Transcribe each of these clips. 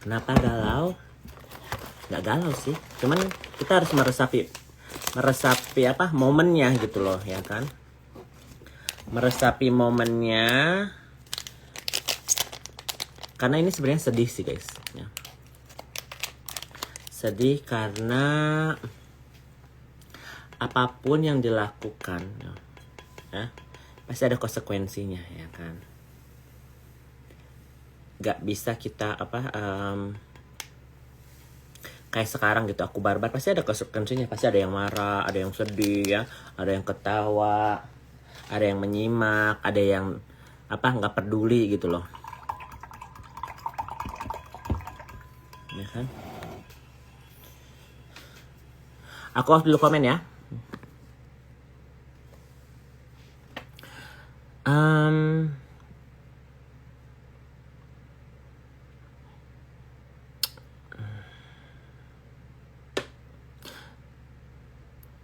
Kenapa galau? Gak galau sih, cuman kita harus meresapi apa momennya gitu loh, ya kan? Meresapi momennya, karena ini sebenarnya sedih sih guys, ya. Sedih karena apapun yang dilakukan, ya, pasti ada konsekuensinya, ya kan? Gak bisa kita kayak sekarang gitu aku barbar, pasti ada konsekuensinya, pasti ada yang marah, ada yang sedih, ya, ada yang ketawa, ada yang menyimak, ada yang nggak peduli gitu loh, ya kan? Aku off dulu komen ya.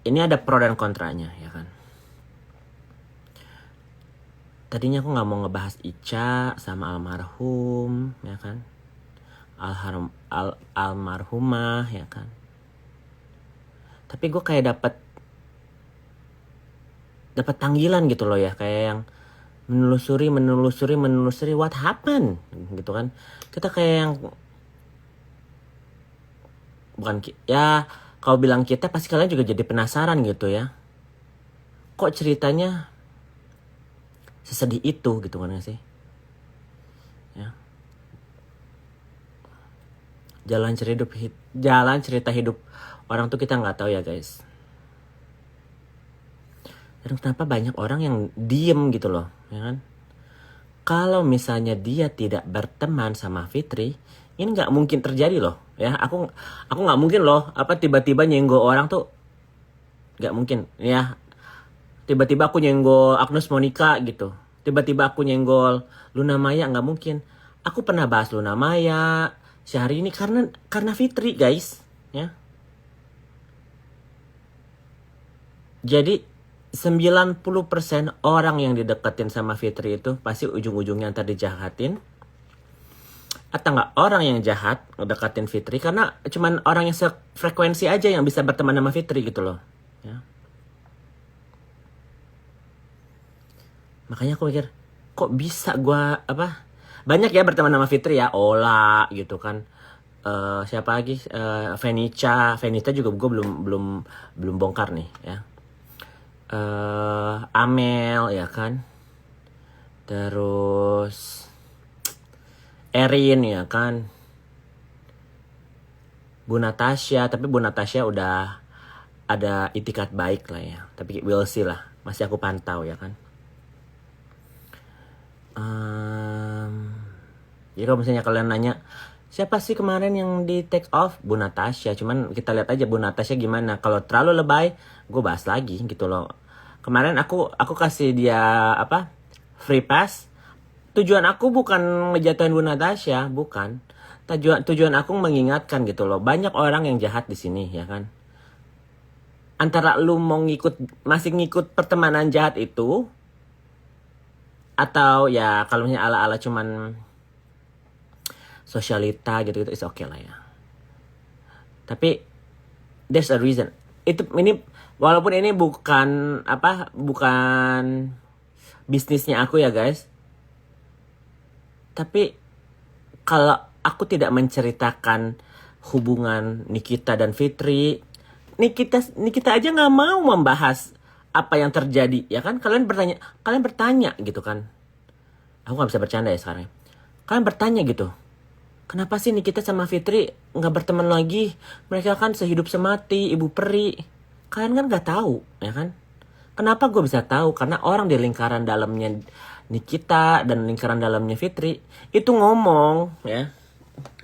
Ini ada pro dan kontranya, ya kan? Tadinya aku nggak mau ngebahas Ica sama almarhum, ya kan? Almarhumah, ya kan? Tapi gue kayak dapat panggilan gitu loh, ya, kayak yang menelusuri what happened gitu kan. Kita kayak yang bukan ya, kalau bilang kita pasti kalian juga jadi penasaran gitu ya. Kok ceritanya sesedih itu gitu kan sih? Ya. Jalan cerita hidup orang tuh kita nggak tahu ya guys. Dan kenapa banyak orang yang diem gitu loh, ya kan? Kalau misalnya dia tidak berteman sama Fitri, ini nggak mungkin terjadi loh, ya. Aku nggak mungkin loh tiba-tiba nyenggol orang tuh, nggak mungkin, ya. Tiba-tiba aku nyenggol Agnes Monica gitu, tiba-tiba aku nyenggol Luna Maya, nggak mungkin. Aku pernah bahas Luna Maya sehari ini karena Fitri guys, ya. Jadi 90% orang yang dideketin sama Fitri itu pasti ujung-ujungnya ntar dijahatin. Atau enggak orang yang jahat ngedeketin Fitri karena cuman orang yang sefrekuensi aja yang bisa berteman sama Fitri gitu loh, ya. Makanya aku mikir, kok bisa gua banyak ya berteman sama Fitri ya, Ola gitu kan. Siapa lagi? Venita juga gue belum bongkar nih, ya. Amel, ya kan. Terus Erin, ya kan. Bu Natasha, tapi Bu Natasha udah ada itikat baik lah ya. Tapi we'll see lah, masih aku pantau, ya kan. Jadi kalau misalnya kalian nanya, siapa sih kemarin yang di take off? Bu Natasha. Cuman kita lihat aja Bu Natasha gimana. Kalau terlalu lebay, gue bahas lagi gitu loh. Kemarin aku kasih dia free pass. Tujuan aku bukan ngejatuhin Bu Natasha, bukan. Tujuan aku mengingatkan gitu loh. Banyak orang yang jahat di sini, ya kan. Antara lu mau masih ngikut pertemanan jahat itu, atau ya kalau misalnya ala-ala cuman sosialita gitu is okay lah ya. Tapi there's a reason. Ini walaupun ini bukan bisnisnya aku ya guys. Tapi kalau aku tidak menceritakan hubungan Nikita dan Fitri, Nikita aja nggak mau membahas apa yang terjadi, ya kan? Kalian bertanya gitu kan. Aku nggak bisa bercanda ya sekarang. Kalian bertanya gitu. Kenapa sih Nikita sama Fitri nggak berteman lagi? Mereka kan sehidup semati, ibu peri. Kalian kan nggak tahu, ya kan? Kenapa gue bisa tahu? Karena orang di lingkaran dalamnya Nikita dan lingkaran dalamnya Fitri itu ngomong, ya.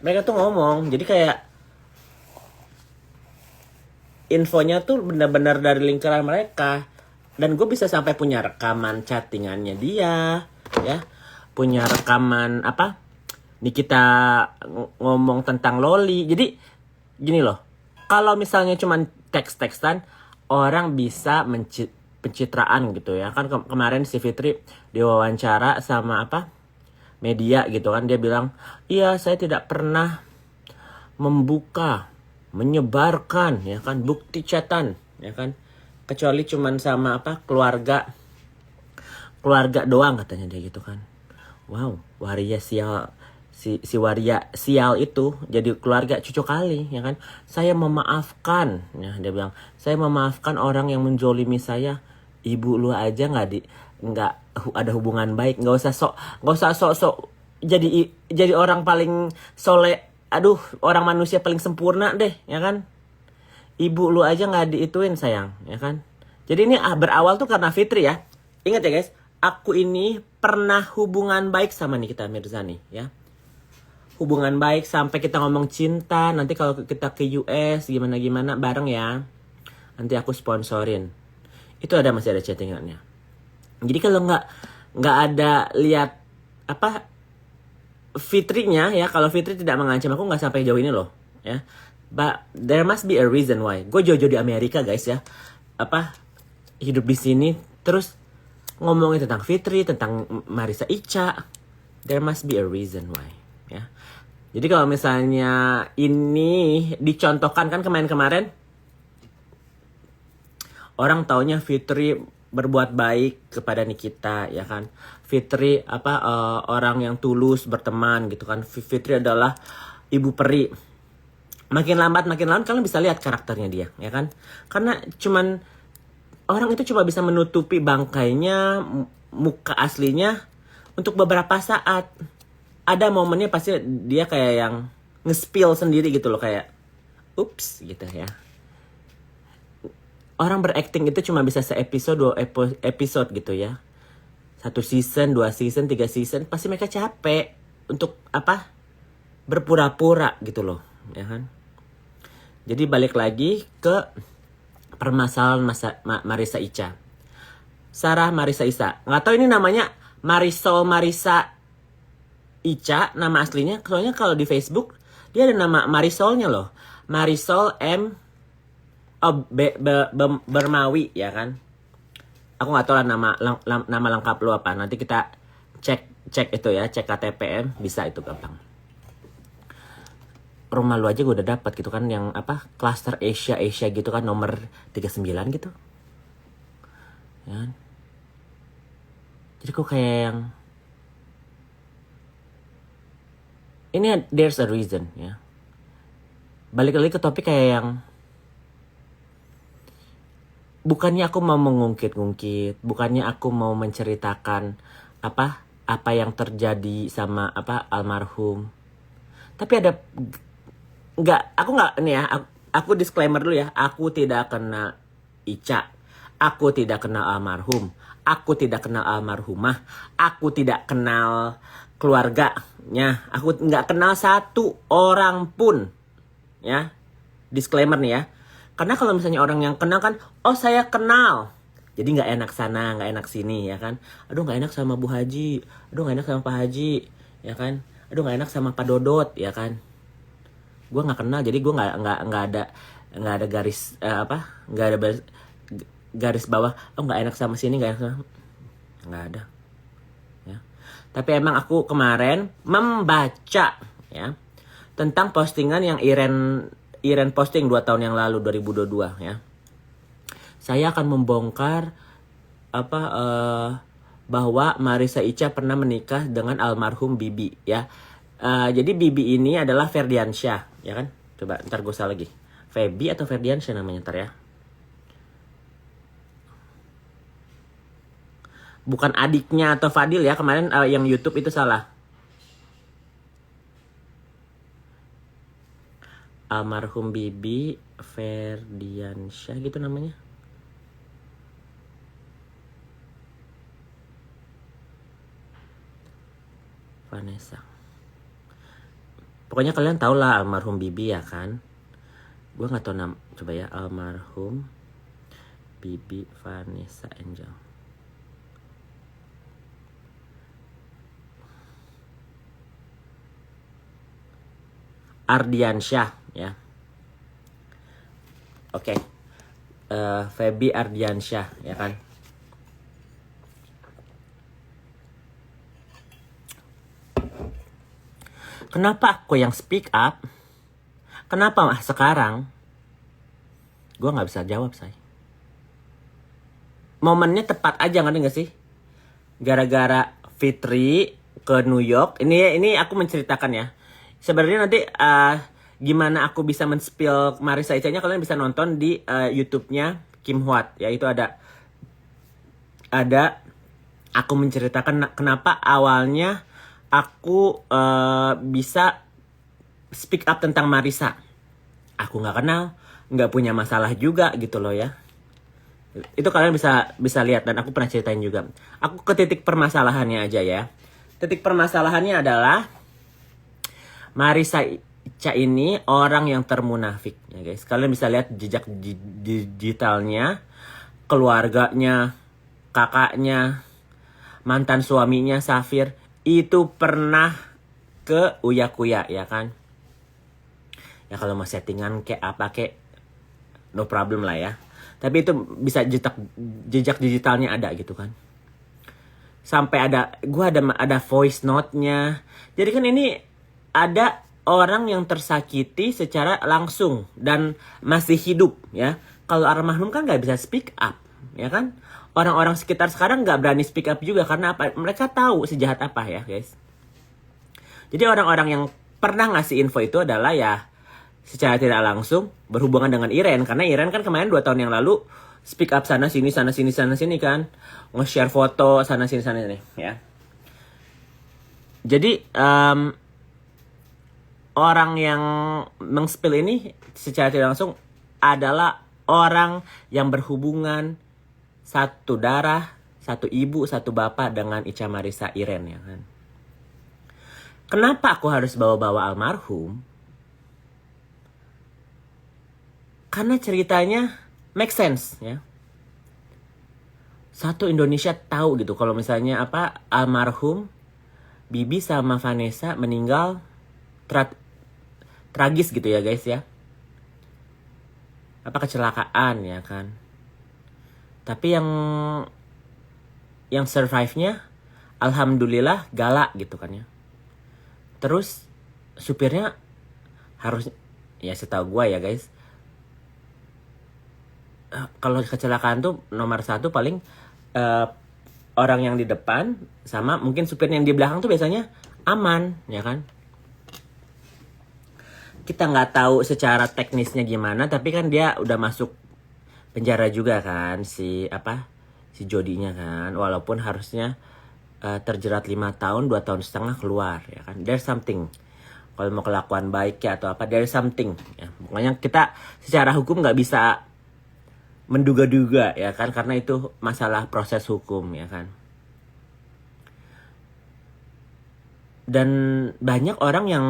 Mereka tuh ngomong. Jadi kayak infonya tuh benar-benar dari lingkaran mereka. Dan gue bisa sampai punya rekaman chattingannya dia, ya. Punya rekaman Nikita ngomong tentang Loli. Jadi gini loh, kalau misalnya cuman teks-tekstan, orang bisa pencitraan gitu ya kan. Kemarin si Fitri diwawancara sama apa media gitu kan, dia bilang iya saya tidak pernah membuka, menyebarkan ya kan bukti chatan ya kan, kecuali cuman sama apa keluarga doang katanya dia gitu kan. Wow, waria sial, si waria sial itu jadi keluarga cucu kali ya kan. Saya memaafkan ya, dia bilang saya memaafkan orang yang menjolimi saya. Ibu lu aja nggak ada hubungan baik, nggak usah sok jadi orang paling soleh. Aduh, orang manusia paling sempurna deh ya kan. Ibu lu aja nggak diituin sayang ya kan. Jadi ini berawal tuh karena Fitri ya. Ingat ya guys, aku ini pernah hubungan baik sama Nikita Mirzani ya. Hubungan baik sampai kita ngomong cinta. Nanti kalau kita ke US gimana bareng ya. Nanti aku sponsorin. Itu masih ada chattingannya. Jadi kalau nggak ada lihat apa Fitrinya ya, kalau Fitri tidak mengancam aku nggak sampai jauh ini loh ya. But there must be a reason why. Gue jauh-jauh di Amerika guys ya. Apa hidup di sini terus ngomongin tentang Fitri, tentang Marissa Ica. There must be a reason why ya. Jadi kalau misalnya ini dicontohkan kan kemarin orang taunya Fitri berbuat baik kepada Nikita ya kan. Fitri orang yang tulus berteman gitu kan. Fitri adalah ibu peri. Makin lambat kalian bisa lihat karakternya dia ya kan. Karena orang itu cuma bisa menutupi bangkainya, muka aslinya untuk beberapa saat. Ada momennya pasti dia kayak yang nge-spill sendiri gitu loh, kayak ups gitu ya. Orang berakting itu cuma bisa se-episode 2 episode gitu ya. 1 season, 2 season, 3 season, pasti mereka capek untuk berpura-pura gitu loh ya kan. Jadi balik lagi ke permasalahan Marissa Ica. Sarah Marissa Ica. Nggak tahu ini namanya Marisol Marissa Ica nama aslinya. Soalnya kalau di Facebook dia ada nama Marisolnya loh. Marisol Bermawi ya kan. Aku nggak tahu lah nama lengkap lu apa. Nanti kita cek itu ya, cek KTPM bisa itu gampang. Rumah lu aja gue udah dapat gitu kan, yang cluster Asia gitu kan, nomor 39 gitu ya kan? Jadi kok kayak yang ini there's a reason ya. Balik lagi ke topik kayak yang bukannya aku mau mengungkit-ungkit, bukannya aku mau menceritakan apa yang terjadi sama almarhum. Tapi aku nggak ini ya, aku disclaimer dulu ya, aku tidak kenal Ica, aku tidak kenal almarhum, aku tidak kenal almarhumah, aku tidak kenal keluarganya, aku nggak kenal satu orang pun ya, disclaimer nih ya. Karena kalau misalnya orang yang kenal kan, oh saya kenal, jadi nggak enak sana, nggak enak sini ya kan. Aduh nggak enak sama Bu Haji, aduh nggak enak sama Pak Haji ya kan, aduh nggak enak sama Pak Dodot ya kan. Gue nggak kenal, jadi gue nggak ada garis nggak ada garis bawah. Oh nggak enak sama sini, nggak enak sama, nggak ada ya. Tapi emang aku kemarin membaca ya tentang postingan yang Iren posting 2 tahun yang lalu, 2022 ya. Saya akan membongkar bahwa Marissa Ica pernah menikah dengan almarhum Bibi ya. Jadi Bibi ini adalah Ferdiansyah ya kan. Coba ntar gue salah lagi, Feby atau Ferdiansyah namanya ntar ya. Bukan adiknya atau Fadil ya, kemarin yang YouTube itu salah. Almarhum Bibi Ferdiansyah gitu namanya. Vanessa. Pokoknya kalian tau lah almarhum Bibi ya kan. Gue gak tau nama. Coba ya, almarhum Bibi Vanessa Angel. Ardiansyah ya. Oke. Feby Ardiansyah ya kan. Kenapa aku yang speak up? Kenapa sekarang? Gue nggak bisa jawab, say. Momennya tepat aja, ngerti gak sih? Gara-gara Fitri ke New York. Ini aku menceritakan ya. Sebenarnya nanti gimana aku bisa men-spill Marissa Ica-nya kalian bisa nonton di YouTube-nya Kim Hwat. Ya itu ada aku menceritakan kenapa awalnya aku bisa speak up tentang Marissa. Aku nggak kenal, nggak punya masalah juga gitu loh ya. Itu kalian bisa lihat dan aku pernah ceritain juga. Aku ke titik permasalahannya aja ya. Titik permasalahannya adalah Marissa Ica ini orang yang termunafik ya guys. Kalian bisa lihat jejak digitalnya, keluarganya, kakaknya, mantan suaminya Safir itu pernah ke Uya Kuya ya kan. Ya kalau mau settingan kayak apa kayak no problem lah ya. Tapi itu bisa jejak digitalnya ada gitu kan. Sampai ada voice note-nya. Jadi kan ini ada orang yang tersakiti secara langsung dan masih hidup ya. Kalau almarhum kan nggak bisa speak up ya kan. Orang-orang sekitar sekarang nggak berani speak up juga karena apa? Mereka tahu sejahat apa ya guys. Jadi orang-orang yang pernah ngasih info itu adalah ya secara tidak langsung berhubungan dengan Iren. Karena Iren kan kemarin 2 tahun yang lalu speak up sana sini kan. Nge-share foto sana sini ya. Jadi orang yang meng-spill ini secara tidak langsung adalah orang yang berhubungan satu darah, satu ibu, satu bapak dengan Ica Marissa Iren ya kan. Kenapa aku harus bawa-bawa almarhum? Karena ceritanya make sense ya. Satu Indonesia tahu gitu kalau misalnya almarhum Bibi sama Vanessa meninggal tragis gitu ya guys ya. Kecelakaan ya kan. Tapi yang survive-nya alhamdulillah galak gitu kan ya. Terus supirnya harus ya setahu gue ya guys. Kalau kecelakaan tuh nomor 1 paling orang yang di depan sama mungkin supir yang di belakang tuh biasanya aman ya kan. Kita nggak tahu secara teknisnya gimana tapi kan dia udah masuk penjara juga kan si Jodinya kan, walaupun harusnya terjerat 5 tahun 2,5 tahun keluar ya kan. There's something kalau mau kelakuan baik ya atau apa there's something ya. Pokoknya kita secara hukum nggak bisa menduga-duga ya kan karena itu masalah proses hukum ya kan. Dan banyak orang yang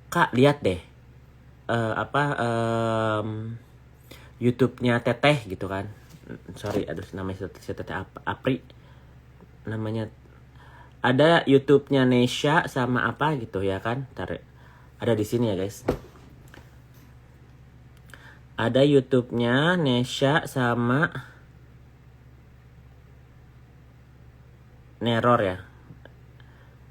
Kak lihat deh YouTube-nya Teteh gitu kan. Sorry aduh namanya si Teteh Apri namanya. Ada YouTube-nya Nesha sama apa gitu ya kan. Ada di sini ya guys. Ada YouTube-nya Nesha sama Neror ya.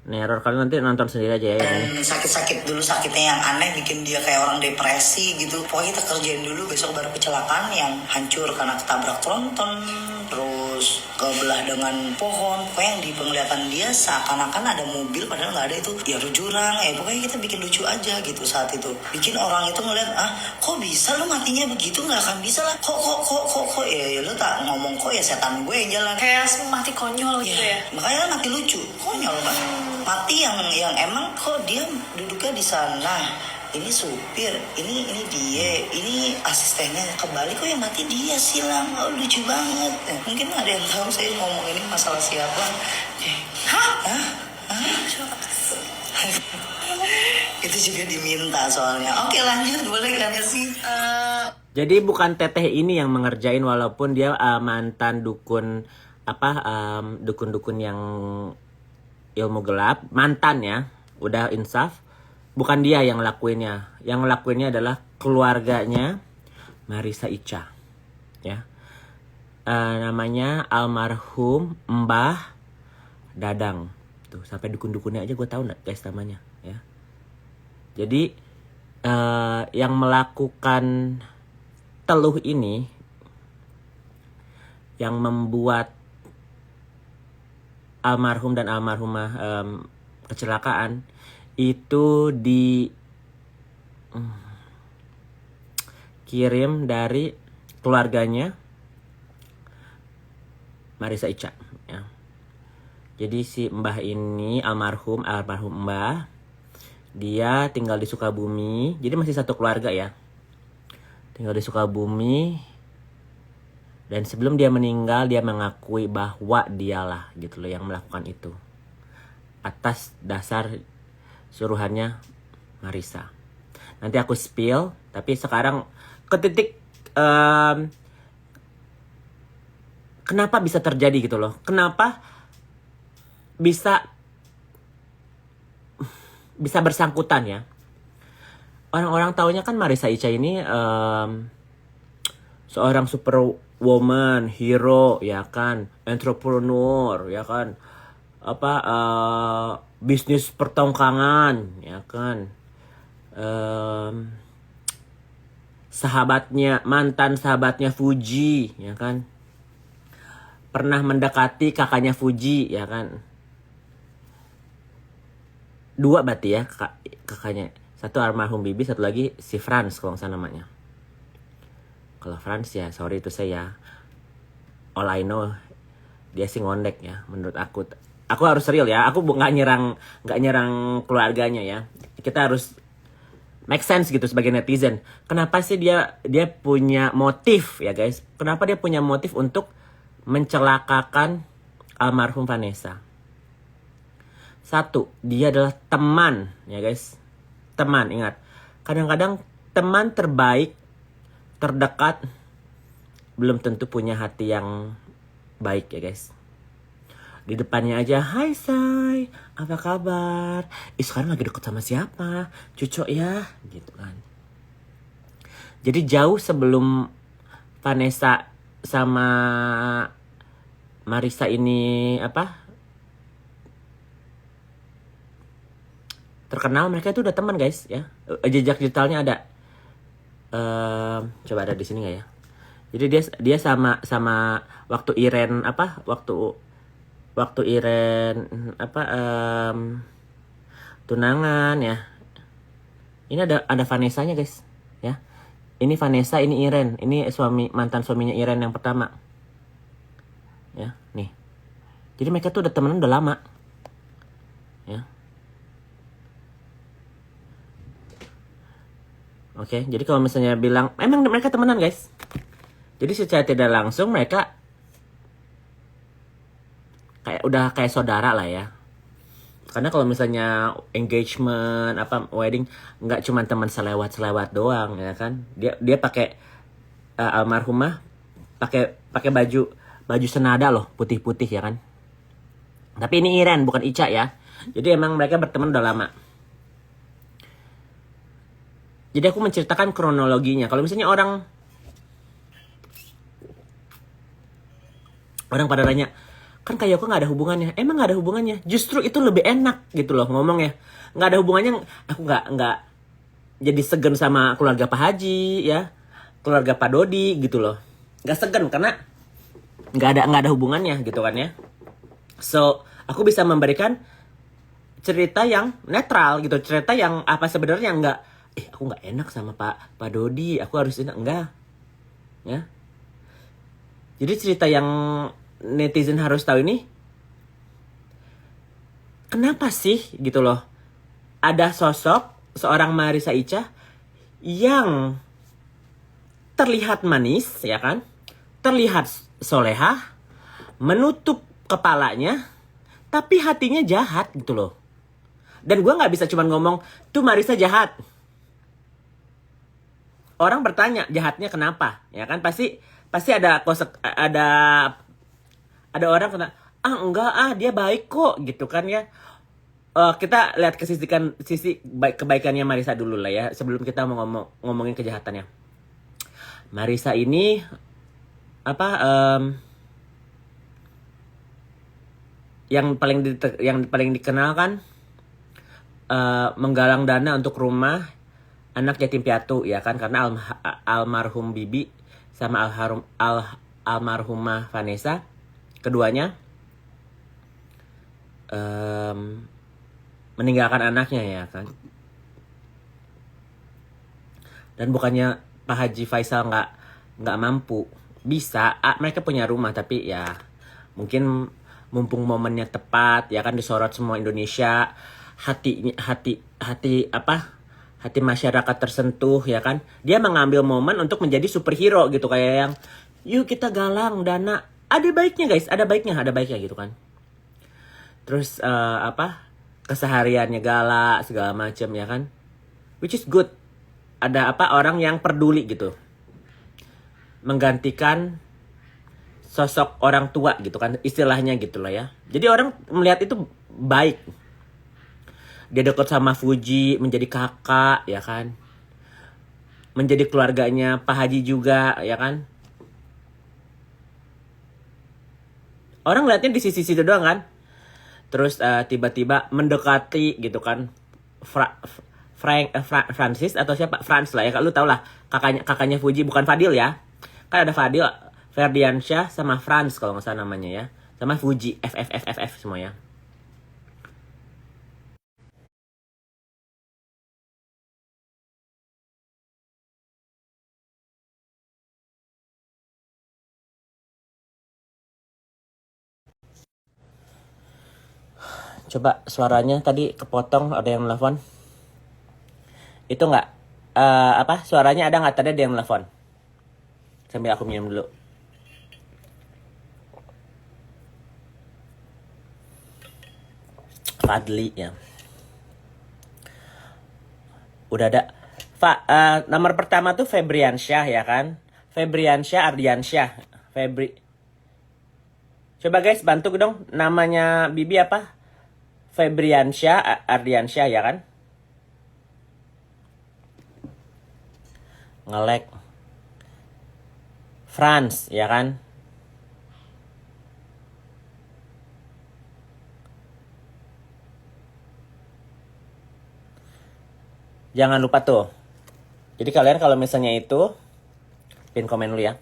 Neror kalian nanti nonton sendiri aja ya. Dan sakit-sakit dulu sakitnya yang aneh bikin dia kayak orang depresi gitu. Pokoknya kita kerjain dulu besok baru kecelakaan yang hancur karena ketabrak tronton. Terus kebelah dengan pohon. Pokoknya yang di penglihatan dia seakan-akan ada mobil padahal nggak ada itu. Ya ada jurang. Pokoknya kita bikin lucu aja gitu saat itu. Bikin orang itu ngeliat kok bisa lu matinya begitu nggak akan bisa lah. Kok ya lu tak ngomong kok ya setan gue yang jalan. Kayak mati konyol gitu ya. Makanya mati lucu konyol kan. Mati yang emang kok dia duduknya di sana. Ini supir, ini dia, ini asistennya kembali kok yang mati dia silang. Lucu banget. Mungkin ada yang tahu saya ngomong ini masalah siapa. Hah? Itu juga diminta soalnya. Oke lanjut boleh kan sih? Jadi bukan Teteh ini yang mengerjain walaupun dia mantan dukun dukun-dukun yang ilmu gelap, mantan ya, udah insaf. Bukan dia yang lakuinnya. Yang lakuinnya adalah keluarganya Marissa Ica. Ya. Namanya almarhum Mbah Dadang. gitu. Sampai dukun-dukunnya aja gue tahu nggak guys namanya ya. Jadi yang melakukan teluh ini, yang membuat almarhum dan almarhumah kecelakaan itu dikirim dari keluarganya Marissa Ica ya. Jadi si mbah ini almarhum mbah, dia tinggal di Sukabumi. Jadi masih satu keluarga ya, tinggal di Sukabumi. Dan sebelum dia meninggal, dia mengakui bahwa dialah gitu loh yang melakukan itu atas dasar suruhannya Marissa. Nanti aku spill, tapi sekarang ke titik kenapa bisa terjadi gitu loh. Kenapa bisa bersangkutan ya. Orang-orang taunya kan Marissa Ica ini seorang superwoman, hero ya kan, entrepreneur ya kan, bisnis pertongkangan ya kan, mantan sahabatnya Fuji ya kan, pernah mendekati kakaknya Fuji ya kan, 2 berarti ya kakaknya, satu almarhum Bibi, satu lagi si Franz kalau nggak salah namanya. Kalau Franz ya sorry itu saya, all I know dia sih ngondek ya menurut aku. Aku harus real ya, aku nggak nyerang keluarganya ya. Kita harus make sense gitu sebagai netizen. Kenapa sih dia punya motif ya guys? Kenapa dia punya motif untuk mencelakakan almarhum Vanessa? Satu, dia adalah teman ya guys. Teman, ingat. Kadang-kadang teman terbaik, terdekat, belum tentu punya hati yang baik ya guys. Di depannya aja, hai say, apa kabar? Sekarang lagi deket sama siapa? Cucok ya, gitu kan. Jadi jauh sebelum Vanessa sama Marissa ini terkenal, mereka itu udah teman guys ya. Jejak digitalnya ada. Coba ada di sini nggak ya? Jadi dia sama waktu Iren waktu Iren tunangan ya. Ini ada Vanessa-nya guys ya. Ini Vanessa, ini Iren, ini mantan suaminya Iren yang pertama. Ya, nih. Jadi mereka tuh udah temenan udah lama. Ya. Oke, jadi kalau misalnya bilang emang mereka temenan guys. Jadi secara tidak langsung mereka kayak saudara lah ya. Karena kalau misalnya engagement wedding nggak cuma teman selewat doang ya kan. Dia pakai almarhumah pakai baju senada loh, putih-putih ya kan. Tapi ini Iren bukan Ica ya. Jadi emang mereka berteman udah lama. Jadi aku menceritakan kronologinya. Kalau misalnya orang pada nanya, kan kayak aku nggak ada hubungannya. Emang nggak ada hubungannya. Justru itu lebih enak gitu loh ngomongnya. Nggak ada hubungannya. Aku nggak jadi segen sama keluarga Pak Haji ya, keluarga Pak Dodi gitu loh. Nggak segen karena nggak ada hubungannya gitu kan ya. So aku bisa memberikan cerita yang netral gitu, cerita yang sebenarnya nggak. Aku nggak enak sama Pak Dodi, aku harus enak, enggak ya. Jadi cerita yang netizen harus tahu ini, kenapa sih gitu loh ada sosok seorang Marissa Ica yang terlihat manis ya kan, terlihat solehah, menutup kepalanya, tapi hatinya jahat gitu loh. Dan gue nggak bisa cuma ngomong tuh Marissa jahat. Orang bertanya jahatnya kenapa ya kan, pasti ada orang kena enggak dia baik kok gitu kan ya. Kita lihat sisi kebaikannya Marissa dulu lah ya sebelum kita mau ngomongin kejahatannya. Marissa ini yang paling dikenal kan menggalang dana untuk rumah anak yatim piatu ya kan, karena almarhum Bibi sama almarhumah Vanessa keduanya meninggalkan anaknya ya kan. Dan bukannya Pak Haji Faisal nggak mampu, bisa, mereka punya rumah, tapi ya mungkin mumpung momennya tepat ya kan, disorot semua Indonesia, hati masyarakat tersentuh ya kan, dia mengambil momen untuk menjadi superhero gitu, kayak yang yuk kita galang dana, ada baiknya guys, ada baiknya gitu kan. Terus kesehariannya gala segala macam ya kan, which is good. Ada orang yang peduli gitu, menggantikan sosok orang tua gitu kan, istilahnya gitu loh ya. Jadi orang melihat itu baik. Dia dekat sama Fuji, menjadi kakak ya kan, menjadi keluarganya Pak Haji juga ya kan. Orang lihatnya di sisi-sisi itu doang kan. Terus tiba-tiba mendekati gitu kan Francis atau siapa, Franz lah ya, kalau lu tau lah, kakaknya Fuji, bukan Fadil ya, kan ada Fadil, Ferdiansyah sama Franz kalau nggak salah namanya ya, sama Fuji, FF semua ya. Coba suaranya tadi kepotong, ada yang nelfon. Itu nggak suaranya ada nggak tadi ada yang nelfon? Sambil aku minum dulu. Fadli ya. Udah ada. Nomor pertama tuh Febriansyah ya kan? Febriansyah Ardiansyah. Coba guys bantu dong, namanya Bibi apa? Febriansyah Ardiansyah ya kan? Ngelek. Franz ya kan? Jangan lupa tuh. Jadi kalian kalau misalnya itu, pin komen dulu ya.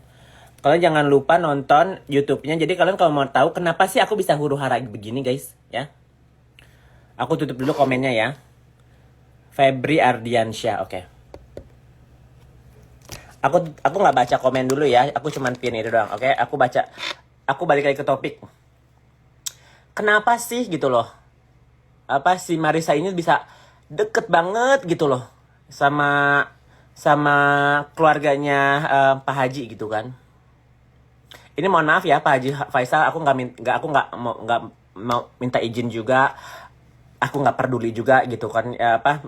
Kalian jangan lupa nonton YouTube-nya. Jadi kalian kalau mau tahu kenapa sih aku bisa huru hara begini guys ya. Aku tutup dulu komennya ya. Febri Ardiansyah, oke. Aku nggak baca komen dulu ya. Aku cuman pin itu doang, oke. Aku balik lagi ke topik. Kenapa sih gitu loh? Si Marissa ini bisa deket banget gitu loh sama keluarganya Pak Haji gitu kan. Ini mohon maaf ya Pak Haji Faisal, aku nggak mau minta izin juga. Aku nggak peduli juga gitu kan,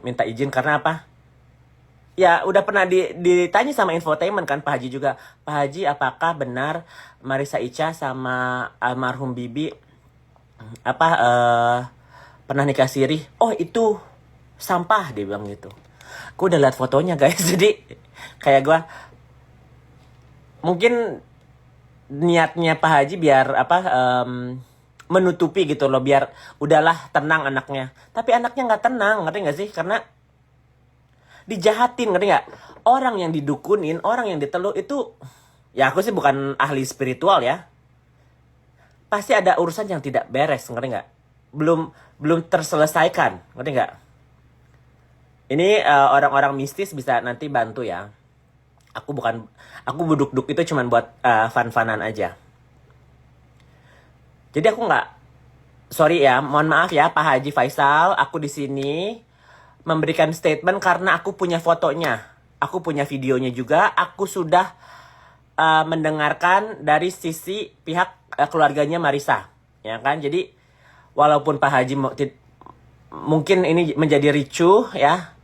minta izin karena apa? Ya udah pernah ditanya sama infotainment kan Pak Haji juga. Pak Haji, apakah benar Marissa Icha sama almarhum Bibi pernah nikah siri? Oh itu sampah, dia bilang gitu. Gue udah lihat fotonya guys, jadi kayak gue mungkin niatnya Pak Haji biar menutupi gitu loh, biar udahlah tenang anaknya. Tapi anaknya nggak tenang, ngerti nggak sih? Karena dijahatin, ngerti nggak? Orang yang didukunin, orang yang diteluk itu, ya aku sih bukan ahli spiritual ya. Pasti ada urusan yang tidak beres, ngerti nggak? Belum terselesaikan, ngerti nggak? Ini orang-orang mistis bisa nanti bantu ya. Aku buduk-duk itu cuman buat fun-funan aja. Jadi aku sorry ya, mohon maaf ya Pak Haji Faisal, aku di sini memberikan statement karena aku punya fotonya, aku punya videonya juga, aku sudah mendengarkan dari sisi pihak keluarganya Marissa, ya kan? Jadi walaupun Pak Haji mungkin ini menjadi ricuh ya,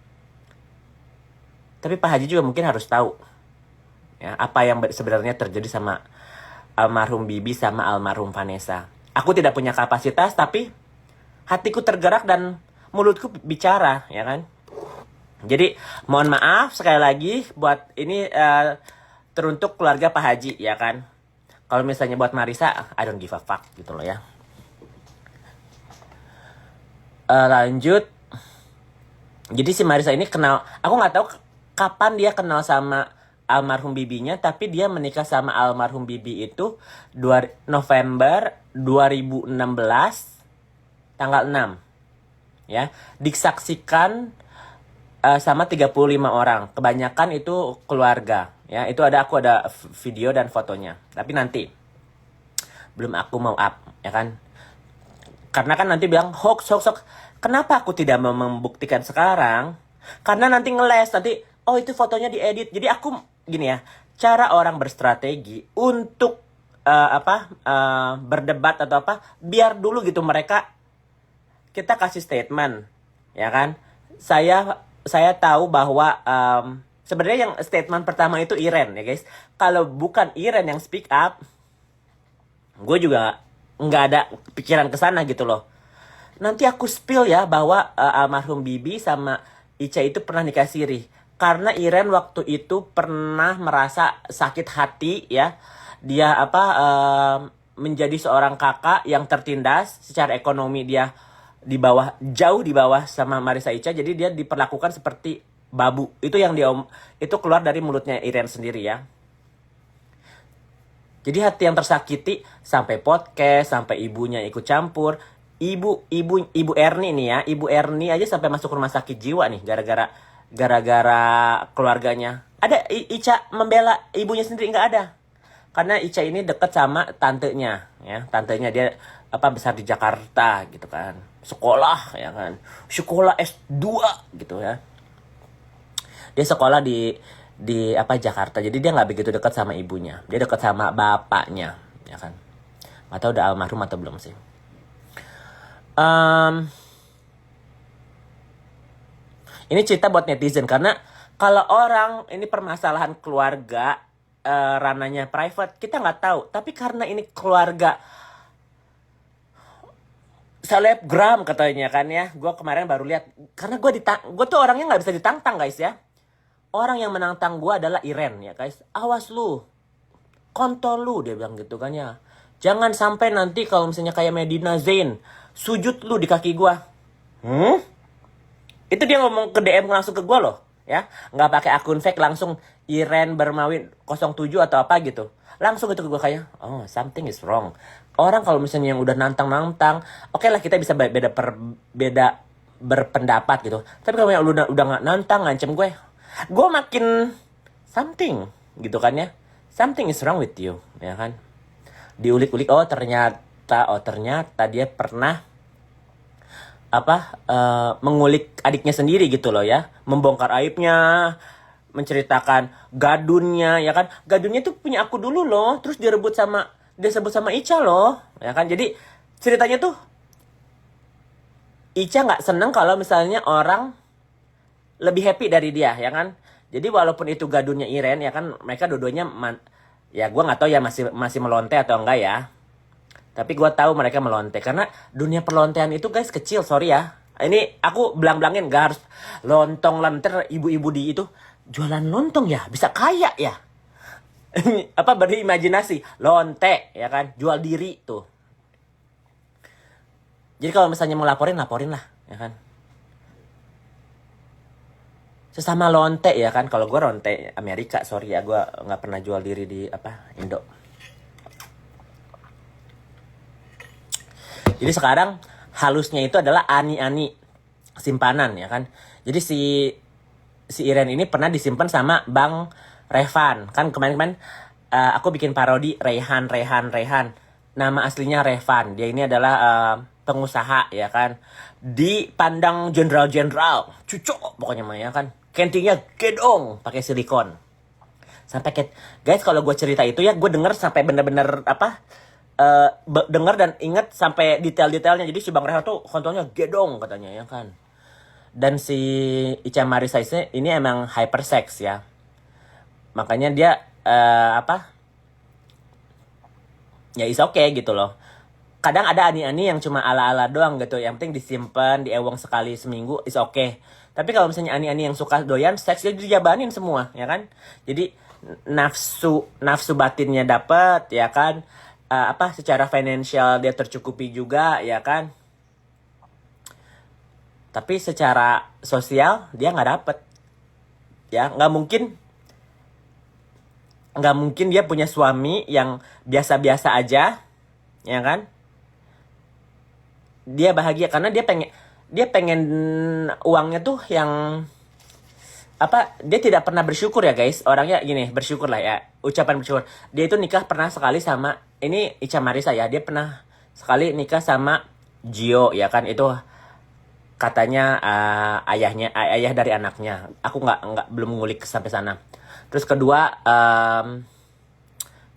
tapi Pak Haji juga mungkin harus tahu ya apa yang sebenarnya terjadi sama almarhum Bibi sama almarhum Vanessa. Aku tidak punya kapasitas, tapi hatiku tergerak dan mulutku bicara, ya kan? Jadi mohon maaf sekali lagi buat ini teruntuk keluarga Pak Haji, ya kan? Kalau misalnya buat Marissa, I don't give a fuck gitu loh ya. Lanjut. Jadi si Marissa ini kenal, aku nggak tahu kapan dia kenal sama almarhum bibinya, tapi dia menikah sama almarhum bibi itu November 2016 tanggal 6 ya. Disaksikan sama 35 orang. Kebanyakan itu keluarga ya. Itu aku ada video dan fotonya. Tapi nanti belum aku mau up ya kan. Karena kan nanti bilang hoax. Kenapa aku tidak mau membuktikan sekarang? Karena nanti ngeles, nanti oh itu fotonya diedit. Jadi aku gini ya, cara orang berstrategi untuk berdebat atau apa, biar dulu gitu mereka, kita kasih statement, ya kan? Saya tahu bahwa sebenarnya yang statement pertama itu Iren ya guys. Kalau bukan Iren yang speak up, gue juga nggak ada pikiran ke sana gitu loh. Nanti aku spill ya bahwa almarhum Bibi sama Ica itu pernah nikah siri. Karena Iren waktu itu pernah merasa sakit hati ya. Dia menjadi seorang kakak yang tertindas secara ekonomi, dia jauh di bawah sama Marissa Ica, jadi dia diperlakukan seperti babu. Itu yang itu keluar dari mulutnya Iren sendiri ya. Jadi hati yang tersakiti sampai podcast, sampai ibunya ikut campur. Ibu Erni nih ya, Ibu Erni aja sampai masuk rumah sakit jiwa nih gara-gara keluarganya. Ada Ica membela ibunya sendiri, nggak ada. Karena Ica ini deket sama tantenya ya. Tantenya dia besar di Jakarta gitu kan. Sekolah ya kan. Sekolah S2 gitu ya. Dia sekolah di Jakarta. Jadi dia nggak begitu dekat sama ibunya. Dia dekat sama bapaknya ya kan. Atau udah almarhum atau belum sih. Ini cerita buat netizen, karena kalau orang ini permasalahan keluarga ranahnya private, kita nggak tahu. Tapi karena ini keluarga selebgram katanya kan ya, gue kemarin baru lihat. Karena gue tuh orangnya nggak bisa ditantang guys ya. Orang yang menantang gue adalah Iren ya guys. Awas lu, kontol lu, dia bilang gitu kan ya. Jangan sampai nanti kalau misalnya kayak Medina Zain, sujud lu di kaki gue. Itu dia ngomong ke DM langsung ke gue loh ya. Nggak pakai akun fake, langsung Iren Bermawin 07 atau apa gitu. Langsung gitu ke gue kayak, oh something is wrong. Orang kalau misalnya yang udah nantang, oke lah kita bisa beda berpendapat gitu. Tapi kalau yang udah nggak nantang, ngancem gue makin something gitu kan ya. Something is wrong with you ya kan. Diulik-ulik, oh ternyata dia pernah mengulik adiknya sendiri gitu loh ya, membongkar aibnya, menceritakan gadunnya ya kan. Gadunnya tuh punya aku dulu loh, terus dia sebut sama Ica loh ya kan. Jadi ceritanya tuh Ica nggak seneng kalau misalnya orang lebih happy dari dia ya kan. Jadi walaupun itu gadunnya Iren ya kan, mereka dua-duanya ya gue nggak tahu ya masih melonte atau enggak ya. Tapi gue tahu mereka melonte. Karena dunia perlontean itu guys kecil, sorry ya. Ini aku belang-belangin, gak harus lontong lenter. Ibu-ibu di itu jualan lontong ya, bisa kaya ya. Berimajinasi, lonte ya kan, jual diri tuh. Jadi kalau misalnya mau laporin lah ya kan. Sesama lonte ya kan. Kalau gue lonte Amerika, sorry ya, gue gak pernah jual diri di Indo. Jadi sekarang halusnya itu adalah ani-ani simpanan ya kan. Jadi si Iren ini pernah disimpan sama Bang Revan. Kan kemarin aku bikin parodi Rehan. Nama aslinya Revan. Dia ini adalah pengusaha ya kan. Dipandang jenderal. Cucok pokoknya mah ya kan. Kentingnya gedong pakai silikon. Sampai guys, kalau gue cerita itu ya, gue denger sampai bener-bener dengar dan ingat sampai detail-detailnya. Jadi si Bang Rehan tuh kontolnya gedong katanya ya kan. Dan si Ica Marissa ini emang hypersex ya. Makanya dia ya is okay gitu loh. Kadang ada ani-ani yang cuma ala-ala doang gitu. Yang penting disimpan, diewong sekali seminggu is okay. Tapi kalau misalnya ani-ani yang suka doyan seks, dia dijabanin semua ya kan. Jadi nafsu batinnya dapat ya kan. Secara financial dia tercukupi juga ya kan. Tapi secara sosial dia nggak dapet. Ya, nggak mungkin dia punya suami yang biasa-biasa aja, ya kan? Dia bahagia karena dia pengen uangnya tuh yang apa? Dia tidak pernah bersyukur ya guys. Orangnya gini, bersyukur lah ya. Ucapan bersyukur. Dia itu nikah pernah sekali sama ini Icha Marisa ya. Dia pernah sekali nikah sama Gio ya kan. Itu katanya ayah dari anaknya. Aku nggak belum ngulik sampai sana. Terus kedua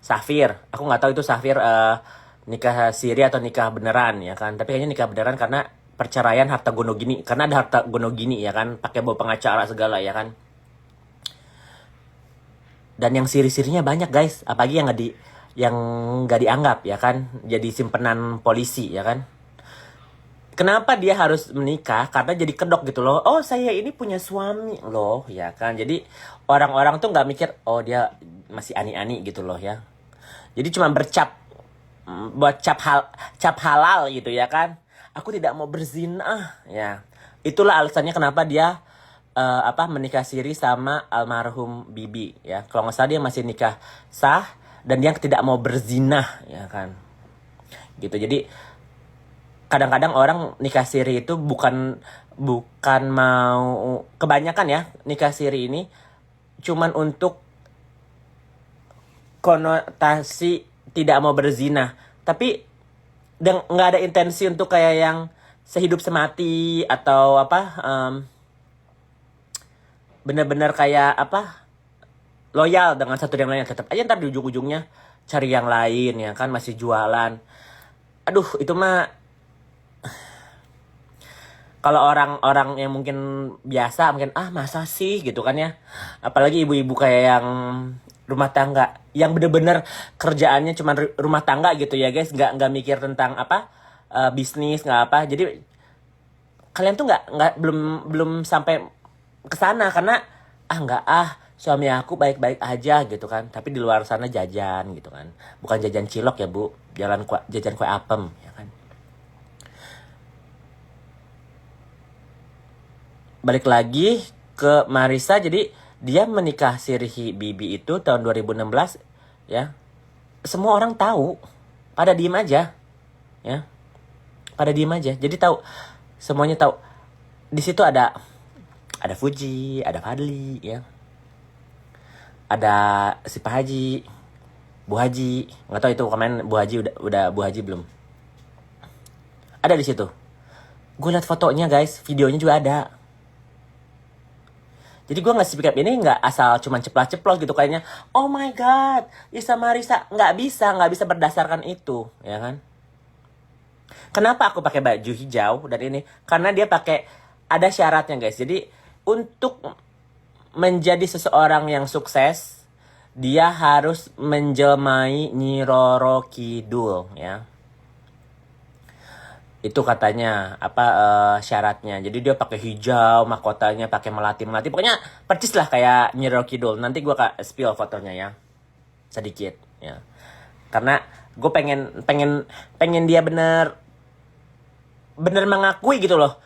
Safir. Aku nggak tahu itu Safir nikah siri atau nikah beneran ya kan. Tapi kayaknya nikah beneran karena perceraian harta gono gini. Karena ada harta gono gini ya kan. Pakai bawa pengacara segala ya kan. Dan yang siri-sirinya banyak guys. Apalagi yang nggak dianggap ya kan. Jadi simpenan polisi ya kan. Kenapa dia harus menikah? Karena jadi kedok gitu loh. Oh saya ini punya suami loh ya kan. Jadi orang-orang tuh nggak mikir oh dia masih ani-ani gitu loh ya. Jadi cuma buat cap halal gitu ya kan. Aku tidak mau berzina ya. Itulah alasannya kenapa dia menikah siri sama almarhum Bibi ya. Kalau nggak salah dia masih nikah sah dan dia tidak mau berzina ya kan. Gitu. Jadi kadang-kadang orang nikah siri itu bukan mau, kebanyakan ya nikah siri ini cuman untuk konotasi tidak mau berzina, tapi nggak ada intensi untuk kayak yang sehidup semati atau bener-bener kayak loyal dengan satu dan lainnya. Tetap aja ntar di ujung-ujungnya cari yang lain ya kan, masih jualan. Aduh itu mah kalau orang-orang yang mungkin biasa mungkin masa sih gitu kan ya. Apalagi ibu-ibu kayak yang rumah tangga yang bener-bener kerjaannya cuma rumah tangga gitu ya guys, nggak mikir tentang bisnis nggak apa. Jadi kalian tuh nggak belum sampai ke sana karena suami aku baik-baik aja gitu kan. Tapi di luar sana jajan gitu kan. Bukan jajan cilok ya bu, jajan kue apem ya kan. Balik lagi ke Marisa, jadi dia menikah siri Bibi itu tahun 2016 ya. Semua orang tahu, pada diem aja ya. Pada diem aja. Jadi tahu, semuanya tahu. Di situ ada Fuji, ada Fadli ya. Ada si Pak Haji, Bu Haji, nggak tahu itu kemarin Bu Haji udah Bu Haji belum. Ada di situ. Gue liat fotonya guys, videonya juga ada. Jadi gue nggak speak up ini nggak asal cuman ceplos-ceplos gitu kayaknya. Oh my god, Isa Marisa nggak bisa berdasarkan itu, ya kan? Kenapa aku pakai baju hijau dan ini? Karena dia pakai ada syaratnya guys. Jadi untuk menjadi seseorang yang sukses, dia harus menjelmai Nyi Roro Kidul, ya. Itu katanya syaratnya. Jadi dia pakai hijau, mahkotanya pakai melati. Pokoknya percis lah kayak Nyi Roro Kidul. Nanti gue spill fotonya ya. Sedikit ya. Karena gue pengen dia bener mengakui gitu loh.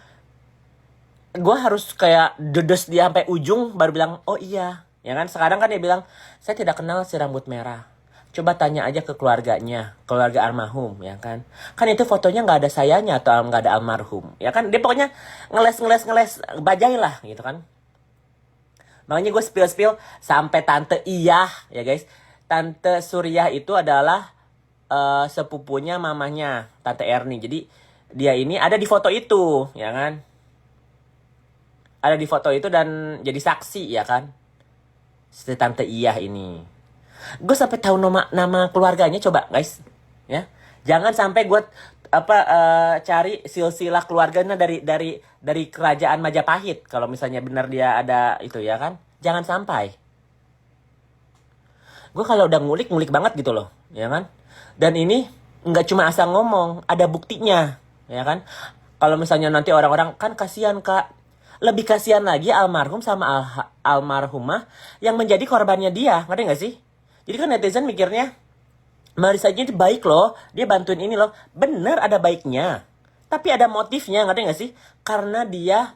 Gue harus kayak dedes dia sampai ujung baru bilang, "Oh iya." Ya kan? Sekarang kan dia bilang, "Saya tidak kenal si rambut merah." Coba tanya aja ke keluarganya, keluarga almarhum, ya kan? Kan itu fotonya nggak ada sayanya atau nggak ada almarhum, ya kan? Dia pokoknya ngeles, bajai lah, gitu kan? Makanya gue spill sampai Tante Iyah, ya guys. Tante Suriah itu adalah sepupunya mamanya, Tante Erni. Jadi dia ini ada di foto itu, ya kan? Ada di foto itu dan jadi saksi, ya kan? Si Tante Iyah ini. Gue sampai tahu nama keluarganya, coba guys ya, jangan sampai gue cari silsilah keluarganya dari kerajaan Majapahit kalau misalnya benar dia ada itu ya kan, jangan sampai. Gue kalau udah ngulik banget gitu loh ya kan, dan ini nggak cuma asal ngomong, ada buktinya ya kan. Kalau misalnya nanti orang-orang kan kasihan kak, lebih kasihan lagi almarhum sama almarhumah yang menjadi korbannya dia, ngerti nggak sih? Jadi kan netizen mikirnya, Marisa ini baik loh, dia bantuin ini loh. Bener ada baiknya. Tapi ada motifnya, ngerti gak sih? Karena dia,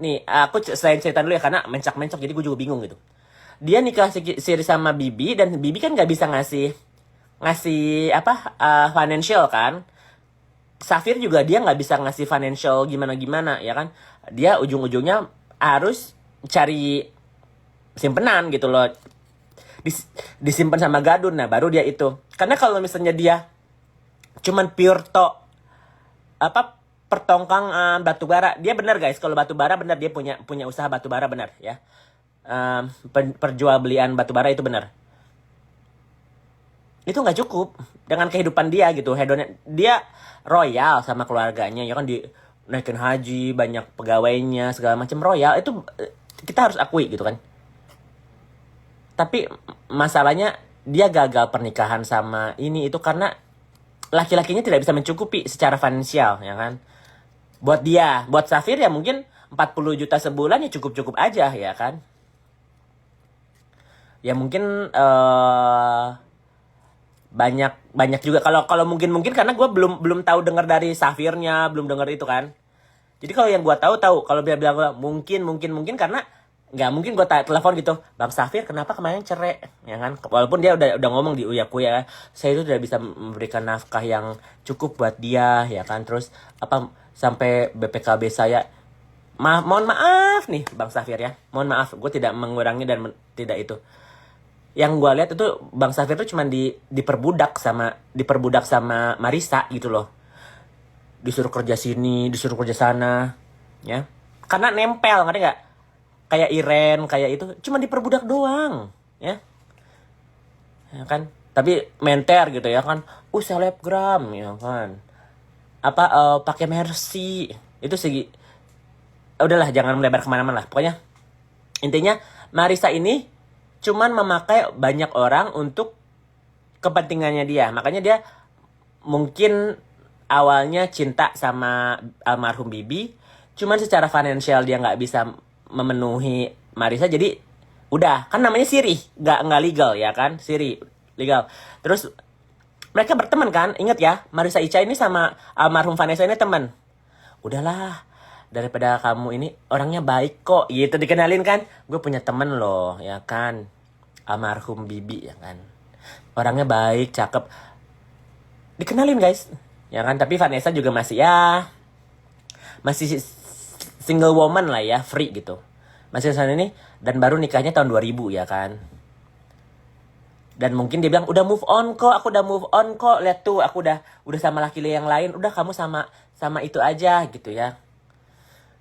nih aku selain cerita dulu ya, karena mencak-mencak jadi gue juga bingung gitu. Dia nikah siri sama Bibi, dan Bibi kan gak bisa ngasih apa financial kan. Safir juga dia nggak bisa ngasih financial gimana-gimana ya kan. Dia ujung-ujungnya harus cari simpenan gitu loh. Disimpan sama Gadun, nah baru dia itu. Karena kalau misalnya dia cuman pure apa pertongkang batu bara, dia benar guys, kalau batu bara benar, dia punya usaha batu bara benar ya. Perjualbelian batu bara itu benar. Itu nggak cukup dengan kehidupan dia gitu, hedonnya dia royal sama keluarganya ya kan, di naikin haji, banyak pegawainya segala macam, royal itu kita harus akui gitu kan. Tapi masalahnya dia gagal pernikahan sama ini itu karena laki-lakinya tidak bisa mencukupi secara finansial ya kan. Buat dia, buat Safir ya mungkin 40 juta sebulan ya cukup-cukup aja ya kan. Ya mungkin banyak juga kalau mungkin karena gue belum tahu dengar dari Safirnya, belum dengar itu kan. Jadi kalau yang gue tahu kalau dia bilang mungkin karena nggak mungkin gue telepon gitu, Bang Safir kenapa kemarin cerai ya kan, walaupun dia udah ngomong di Uyakuya, saya itu tidak bisa memberikan nafkah yang cukup buat dia ya kan, terus apa sampai BPKB saya mohon maaf nih Bang Safir ya, mohon maaf gue tidak mengurangi dan tidak itu. Yang gue lihat itu Bang Safir tuh cuman diperbudak sama Marisa gitu loh. Disuruh kerja sini, disuruh kerja sana, ya. Karena nempel, ngerti nggak? Kayak Iren, kayak itu, cuma diperbudak doang, ya. Ya kan? Tapi menter gitu ya kan. Selebgram ya kan. Apa pakai Mercy. Itu segi udahlah, jangan melebar kemana-mana lah. Pokoknya intinya Marisa ini cuman memakai banyak orang untuk kepentingannya dia. Makanya dia mungkin awalnya cinta sama almarhum Bibi, cuman secara finansial dia nggak bisa memenuhi Marisa, jadi udah, kan namanya siri, nggak legal ya kan, siri legal. Terus mereka berteman kan, inget ya, Marisa Ica ini sama almarhum Vanessa ini teman. Udahlah, daripada kamu ini orangnya baik kok gitu, dikenalin kan, gue punya temen loh ya kan, almarhum Bibi ya kan, orangnya baik, cakep, dikenalin guys ya kan. Tapi Vanessa juga masih single woman lah ya, free gitu, masih sana ini, dan baru nikahnya tahun 2000 ya kan. Dan mungkin dia bilang udah move on kok, aku udah move on kok, lihat tuh aku udah sama laki-laki yang lain, udah kamu sama itu aja gitu ya.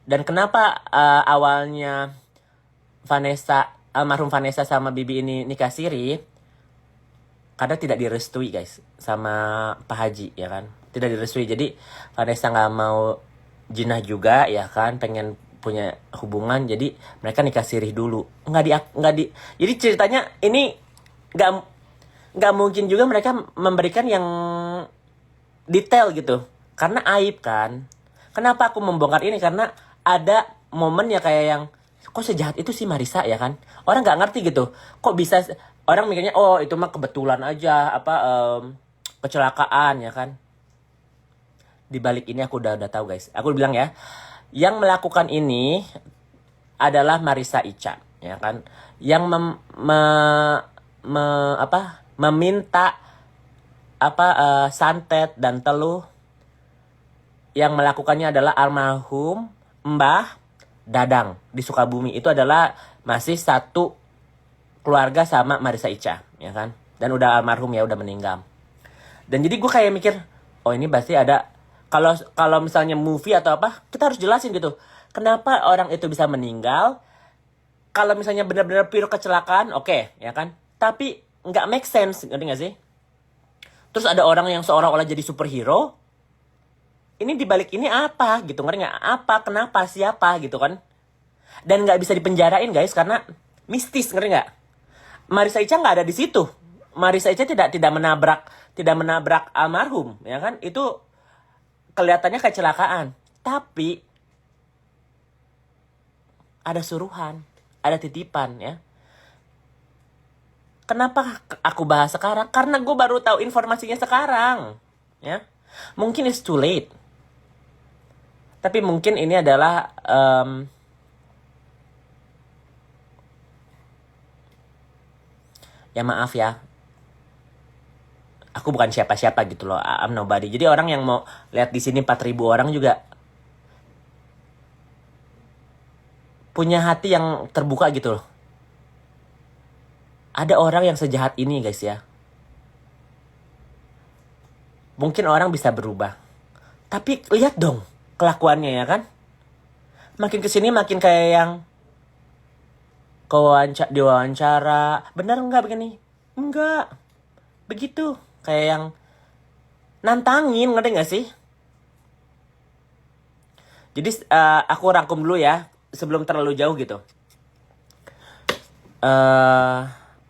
Dan kenapa awalnya almarhum Vanessa sama Bibi ini nikah siri? Karena tidak direstui guys sama Pak Haji ya kan, tidak direstui. Jadi Vanessa nggak mau jinah juga ya kan, pengen punya hubungan, jadi mereka nikah siri dulu. Jadi ceritanya ini nggak mungkin juga mereka memberikan yang detail gitu, karena aib kan. Kenapa aku membongkar ini? Karena ada momen ya kayak yang kok sejahat itu sih Marisa ya kan, orang nggak ngerti gitu, kok bisa, orang mikirnya oh itu mah kebetulan aja, apa kecelakaan ya kan. Di balik ini aku udah tahu guys, aku bilang ya, yang melakukan ini adalah Marisa Ica ya kan, yang meminta santet dan teluh. Yang melakukannya adalah almarhum Mbah Dadang di Sukabumi. Itu adalah masih satu keluarga sama Marisa Ica ya kan, dan udah almarhum ya, udah meninggal. Dan jadi gue kayak mikir, oh ini pasti ada, kalau misalnya movie atau apa, kita harus jelasin gitu, kenapa orang itu bisa meninggal. Kalau misalnya benar-benar pure kecelakaan, oke, ya kan, tapi nggak make sense, ngerti nggak sih? Terus ada orang yang seolah-olah jadi superhero. Ini dibalik ini apa gitu, ngerti nggak? Apa, kenapa, siapa gitu kan? Dan nggak bisa dipenjarain guys, karena mistis, ngerti nggak? Marisa Ica nggak ada di situ. Marisa Ica tidak menabrak almarhum, ya kan? Itu kelihatannya kecelakaan, tapi ada suruhan, ada titipan ya. Kenapa aku bahas sekarang? Karena gue baru tahu informasinya sekarang, ya. Mungkin it's too late. Tapi mungkin ini adalah ya maaf ya, aku bukan siapa-siapa gitu loh. I'm nobody. Jadi orang yang mau lihat di sini 4.000 orang juga punya hati yang terbuka gitu loh. Ada orang yang sejahat ini guys ya. Mungkin orang bisa berubah. Tapi lihat dong kelakuannya ya kan. Makin kesini makin kayak yang diwawancara. Benar nggak begini? Enggak. Begitu. Kayak yang nantangin, ngerti nggak sih? Jadi aku rangkum dulu ya. Sebelum terlalu jauh gitu.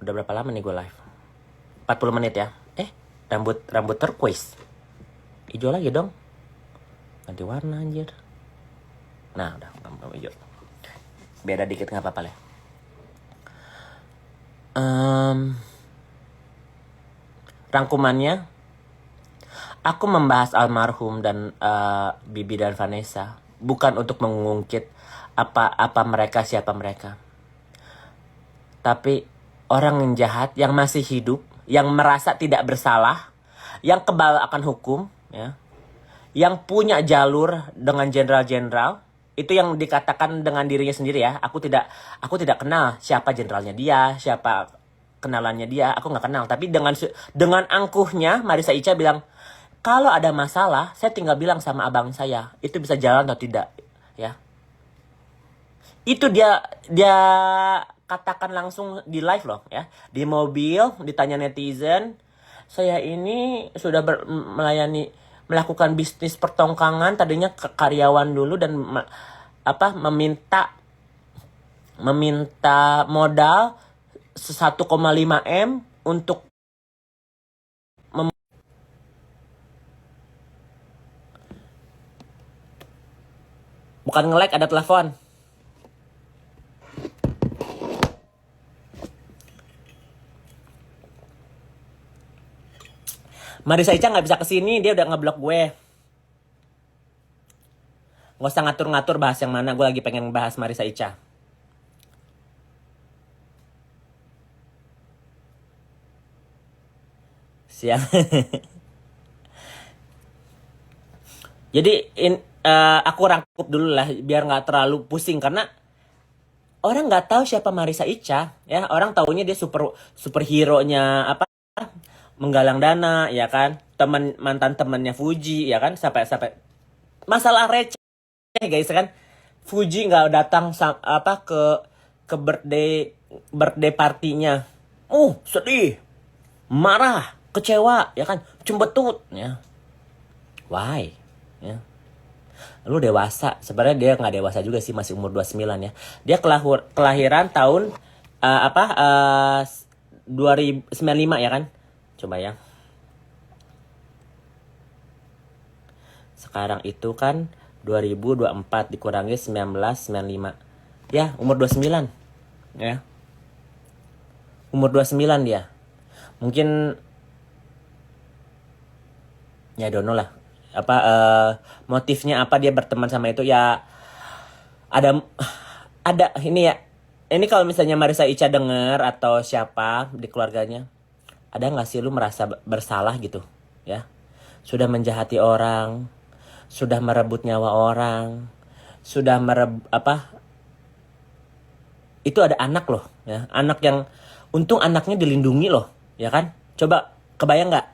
Udah berapa lama nih gue live? 40 menit ya. Rambut turquoise. Hijau lagi dong. Ganti warna anjir. Nah udah hijau. Beda dikit gak apa-apa lah. Rangkumannya, aku membahas almarhum dan Bibi dan Vanessa bukan untuk mengungkit apa mereka, siapa mereka. Tapi orang yang jahat, yang masih hidup, yang merasa tidak bersalah, yang kebal akan hukum, ya, yang punya jalur dengan jenderal-jenderal, itu yang dikatakan dengan dirinya sendiri ya. Aku tidak kenal siapa jenderalnya dia, siapa kenalannya dia, aku nggak kenal. Tapi dengan angkuhnya Marissa Ica bilang, kalau ada masalah, saya tinggal bilang sama abang saya, itu bisa jalan atau tidak, ya. Itu dia katakan langsung di live loh ya. Di mobil ditanya netizen, saya ini sudah melakukan bisnis pertongkangan, tadinya ke karyawan dulu dan meminta modal 1,5 M untuk bukan nge-like, ada telepon. Marissa Ica gak bisa kesini, dia udah ngeblok gue. Gak usah ngatur-ngatur bahas yang mana, gue lagi pengen bahas Marissa Ica. Siang. Jadi aku rangkup dulu lah biar gak terlalu pusing, karena orang gak tahu siapa Marissa Ica ya. Orang taunya dia superhero-nya menggalang dana ya kan, mantan temannya Fuji ya kan, sampai masalah receh guys kan. Fuji nggak datang ke birthday partinya, sedih, marah, kecewa ya kan, cembetut ya. Why ya, lu dewasa. Sebenarnya dia nggak dewasa juga sih, masih umur 29 ya. Dia kelahiran tahun 2095 ya kan. Coba ya. Sekarang itu kan 2024 dikurangi 1995. Ya, umur 29. Ya. Umur 29 dia. Mungkin ya don't know lah. Motifnya apa dia berteman sama itu ya. Ada ini ya. Ini kalau misalnya Marissa Ica denger atau siapa di keluarganya, ada gak sih lu merasa bersalah gitu ya? Sudah menjahati orang, sudah merebut nyawa orang, sudah itu ada anak loh ya. Anak yang untung anaknya dilindungi loh ya kan. Coba kebayang gak?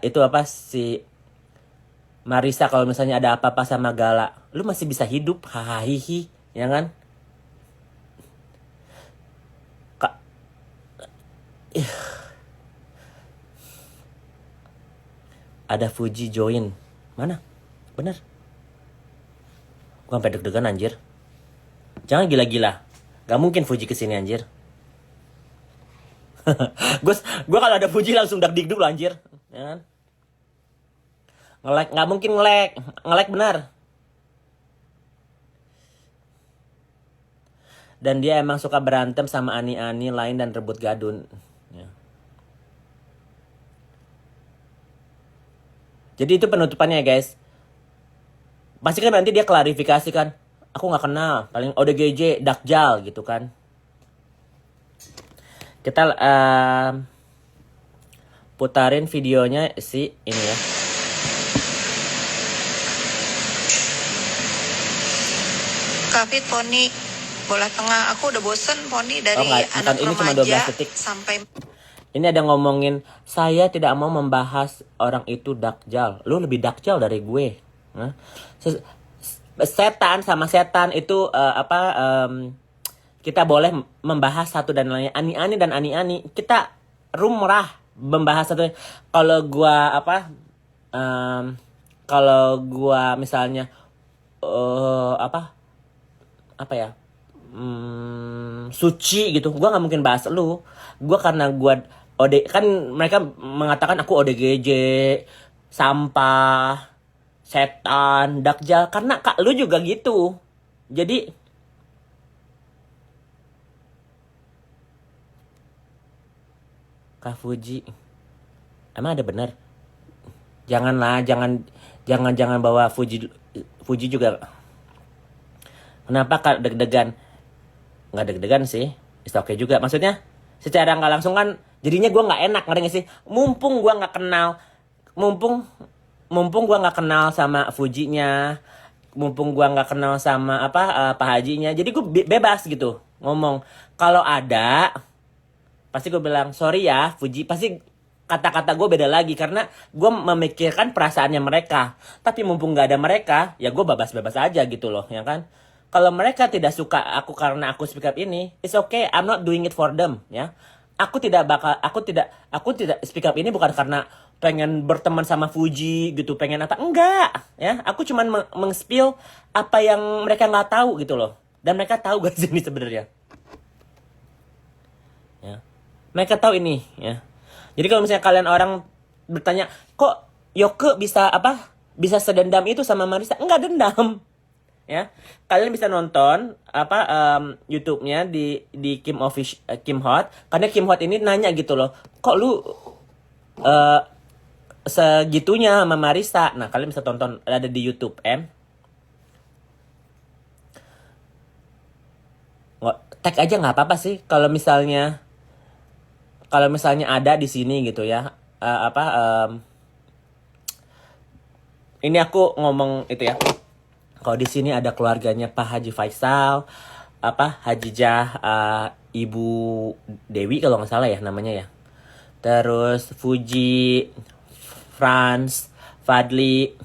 Itu si Marissa kalau misalnya ada apa-apa sama Gala, lu masih bisa hidup, hahaha, ya kan? Ada Fuji join. Mana? Bener. Gua sampai deg-degan anjir. Jangan gila-gila. Gak mungkin Fuji kesini anjir. Gua kalau ada Fuji langsung deg-deg dulu anjir. Ya kan? Nge-like, gak mungkin nge-like benar. Dan dia emang suka berantem sama ani-ani lain dan rebut gadun. Ya. Jadi itu penutupannya ya guys. Pasti kan nanti dia klarifikasi kan. Aku nggak kenal, paling ODGJ, Dakjal gitu kan. Kita putarin videonya si ini ya. Kafit Poni bola tengah, aku udah bosen Poni dari nggak, anak bukan, ini cuma 12 remaja detik. sampai Ini ada ngomongin, saya tidak mau membahas orang itu dakjal. Lu lebih dakjal dari gue. Hah? Setan sama setan itu kita boleh membahas satu dan lainnya. Ani-ani dan ani-ani. Kita rumrah membahas satu. Kalau gua kalau gua misalnya suci gitu, gua nggak mungkin bahas lu. Gua karena gua kan mereka mengatakan aku ODGJ, sampah, setan, dakjal, karena kak lu juga gitu. Jadi Kak Fuji, emang ada benar? Janganlah, jangan bawa Fuji juga. Kenapa kak deg-degan? Nggak deg-degan sih, it's okay juga. Maksudnya secara nggak langsung kan jadinya gue nggak enak, ngerti gak sih? Mumpung gue nggak kenal, mumpung gue nggak kenal sama Fujinya, mumpung gue nggak kenal sama Pak Hajinya, jadi gue bebas gitu ngomong. Kalau ada pasti gue bilang sorry ya Fuji, pasti kata-kata gue beda lagi karena gue memikirkan perasaannya mereka. Tapi mumpung nggak ada mereka, ya gue bebas-bebas aja gitu loh, ya kan? Kalau mereka tidak suka aku karena aku speak up ini, it's okay, I'm not doing it for them, ya. Aku tidak speak up ini bukan karena pengen berteman sama Fuji gitu, pengen apa, enggak, ya. Aku cuman meng-spill apa yang mereka nggak tahu gitu loh. Dan mereka tahu guys ini sebenarnya. Ya. Mereka tahu ini, ya. Jadi kalau misalnya kalian orang bertanya, kok Yoke bisa sedendam itu sama Marissa? Enggak dendam. Ya, kalian bisa nonton YouTube-nya di Kim Hot, karena Kim Hot ini nanya gitu loh, kok lu segitunya sama Marissa. Nah, kalian bisa tonton, ada di YouTube tag aja nggak apa-apa sih kalau misalnya ada di sini gitu ya. Ini aku ngomong itu ya. Kalau di sini ada keluarganya Pak Haji Faisal, Hajijah, Ibu Dewi kalau nggak salah ya namanya ya. Terus Fuji, Franz, Fadli.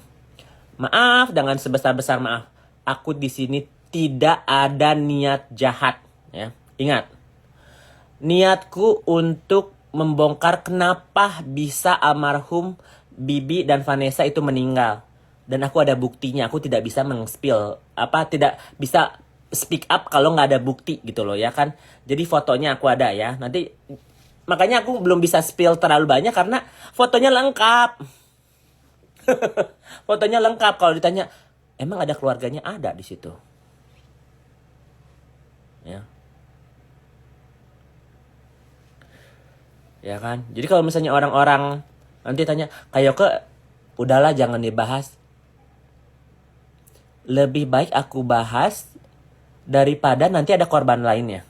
Maaf dengan sebesar-besar maaf. Aku di sini tidak ada niat jahat, ya. Ingat. Niatku untuk membongkar kenapa bisa almarhum Bibi dan Vanessa itu meninggal. Dan aku ada buktinya, aku tidak bisa meng-spill, tidak bisa speak up kalau nggak ada bukti gitu loh, ya kan. Jadi fotonya aku ada ya, nanti makanya aku belum bisa spill terlalu banyak karena fotonya lengkap. Fotonya lengkap. Kalau ditanya, emang ada keluarganya, ada di situ. Ya. Ya kan. Jadi kalau misalnya orang-orang nanti tanya, kayak ke udahlah jangan dibahas. Lebih baik aku bahas daripada nanti ada korban lainnya.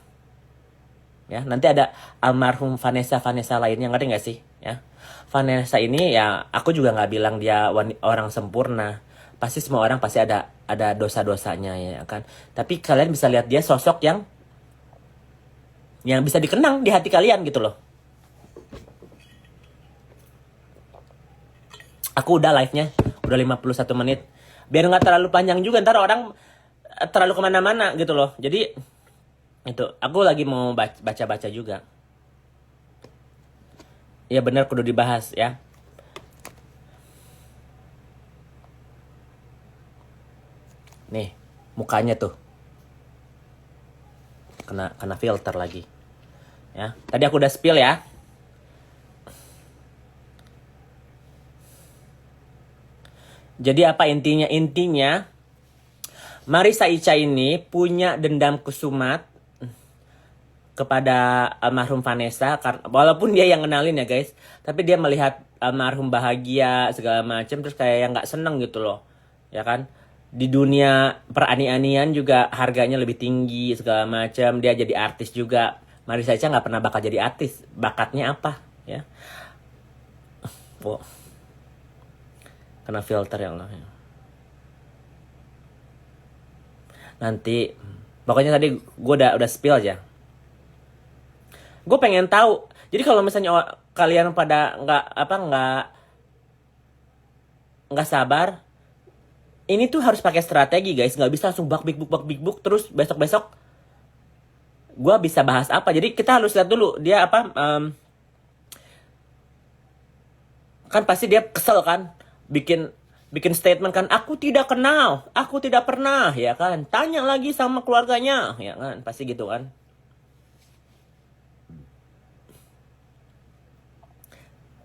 Ya, nanti ada almarhum Vanessa lainnya, ngerti gak sih? Ya, Vanessa ini ya aku juga nggak bilang dia orang sempurna. Pasti semua orang pasti ada dosa-dosanya, ya kan. Tapi kalian bisa lihat dia sosok yang bisa dikenang di hati kalian gitu loh. Aku udah live-nya udah 51 menit. Biar nggak terlalu panjang juga, ntar orang terlalu kemana-mana gitu loh. Jadi itu aku lagi mau baca-baca juga. Ya benar kudu dibahas ya. Nih mukanya tuh kena filter lagi. Ya tadi aku udah spill ya. Jadi apa intinya? Intinya Marissa Ica ini punya dendam kesumat kepada almarhum Vanessa, walaupun dia yang kenalin ya guys, tapi dia melihat almarhum bahagia segala macam, terus kayak yang nggak seneng gitu loh, ya kan? Di dunia perani-anian juga harganya lebih tinggi segala macam, dia jadi artis juga. Marissa Echan nggak pernah bakal jadi artis, bakatnya apa, ya? Oh, kena filter ya Allah. Nanti, pokoknya tadi gue udah spill aja. Gue pengen tahu. Jadi kalau misalnya kalian pada nggak sabar, ini tuh harus pakai strategi guys. Nggak bisa langsung bak big book terus besok gue bisa bahas apa. Jadi kita harus lihat dulu dia apa. Kan pasti dia kesel kan, bikin statement kan, aku tidak kenal, aku tidak pernah, ya kan. Tanya lagi sama keluarganya, ya kan, pasti gitu kan.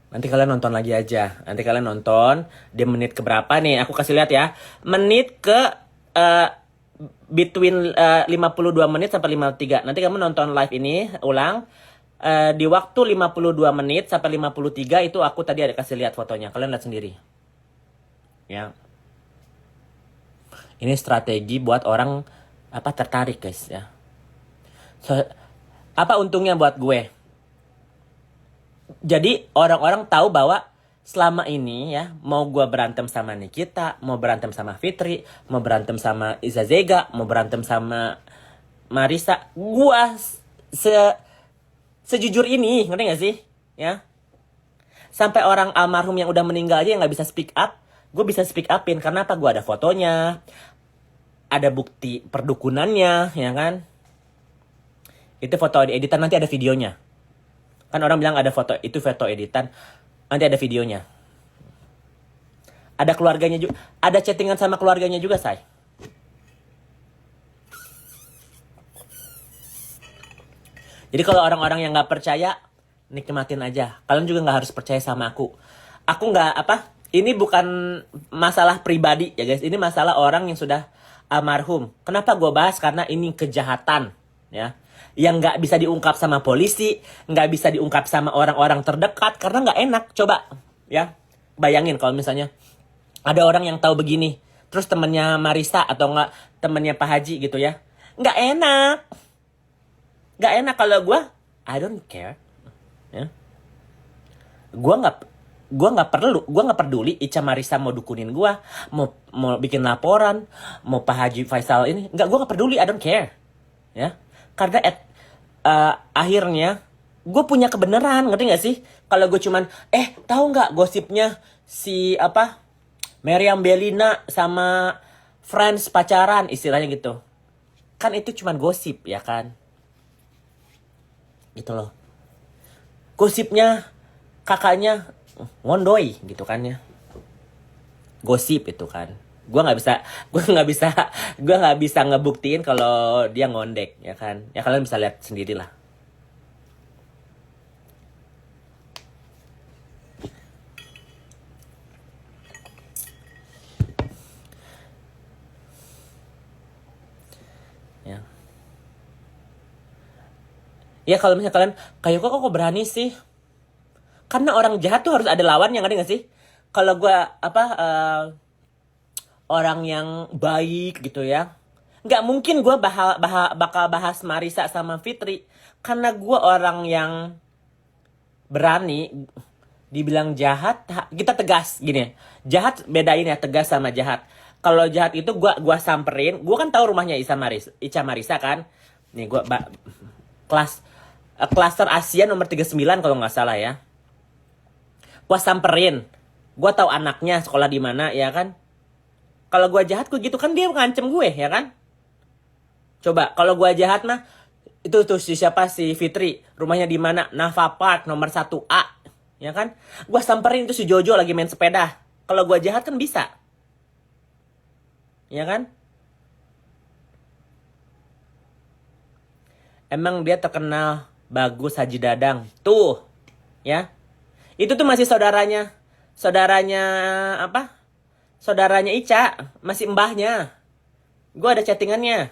Nanti kalian nonton lagi aja. Nanti kalian nonton di menit keberapa nih. Aku kasih lihat ya. Menit ke between 52 menit sampai 53. Nanti kamu nonton live ini ulang. Di waktu 52 menit sampai 53 itu aku tadi ada kasih lihat fotonya. Kalian lihat sendiri. Ya. Ini strategi buat orang tertarik guys ya. So, apa untungnya buat gue? Jadi orang-orang tahu bahwa selama ini ya, mau gue berantem sama Nikita, mau berantem sama Fitri, mau berantem sama Iza Zega, mau berantem sama Marissa, gue sejujur ini, ngerti gak sih? Ya, sampai orang almarhum yang udah meninggal aja yang nggak bisa speak up, gue bisa speak upin karena apa? Gue ada fotonya, ada bukti perdukunannya, ya kan? Itu foto editan, nanti ada videonya. Kan orang bilang ada foto, itu foto editan. Nanti ada videonya. Ada keluarganya juga. Ada chattingan sama keluarganya juga, say. Jadi kalau orang-orang yang gak percaya, nikmatin aja. Kalian juga gak harus percaya sama aku. Aku gak, ini bukan masalah pribadi ya guys. Ini masalah orang yang sudah almarhum. Kenapa gue bahas? Karena ini kejahatan. Ya. Yang nggak bisa diungkap sama polisi, nggak bisa diungkap sama orang-orang terdekat karena nggak enak. Coba ya bayangin kalau misalnya ada orang yang tahu begini, terus temennya Marissa atau nggak temennya Pak Haji gitu ya, nggak enak kalau gue, I don't care, ya, gue nggak peduli Ica Marissa mau dukunin gue, mau bikin laporan, mau Pak Haji Faisal ini, gue nggak peduli, I don't care, ya. Karena akhirnya gue punya kebenaran, ngerti gak sih? Kalau gue cuman, tahu nggak gosipnya si Meriam Bellina sama Friends pacaran, istilahnya gitu. Kan itu cuman gosip, ya kan? Gitu loh. Gosipnya kakaknya ngondoy gitu kan ya. Gosip itu kan. Gue nggak bisa ngebuktiin kalau dia ngondek, ya kan? Ya kalian bisa lihat sendiri lah. Ya. Ya kalau misalnya kalian kayak kok berani sih? Karena orang jahat tuh harus ada lawannya, ngerti gak sih? Kalau gue orang yang baik gitu ya, nggak mungkin gue bakal bahas Marissa sama Fitri karena gue orang yang berani. Dibilang jahat, kita tegas gini. Jahat bedain ya, tegas sama jahat. Kalau jahat itu gue samperin, gue kan tahu rumahnya Ica Marissa kan. Nih gue klaster Asia nomor 39 kalau nggak salah ya. Gue samperin, gue tahu anaknya sekolah di mana, ya kan. Kalau gue jahat, gue gitu kan dia ngancem gue, ya kan? Coba, kalau gue jahat mah, itu tuh siapa si Fitri, rumahnya di mana? Nafa Park nomor 1A, ya kan? Gue samperin itu si Jojo lagi main sepeda. Kalau gue jahat kan bisa, ya kan? Emang dia terkenal bagus Haji Dadang, tuh, ya? Itu tuh masih saudaranya saudaranya Ica, masih mbahnya. Gue ada chattingannya.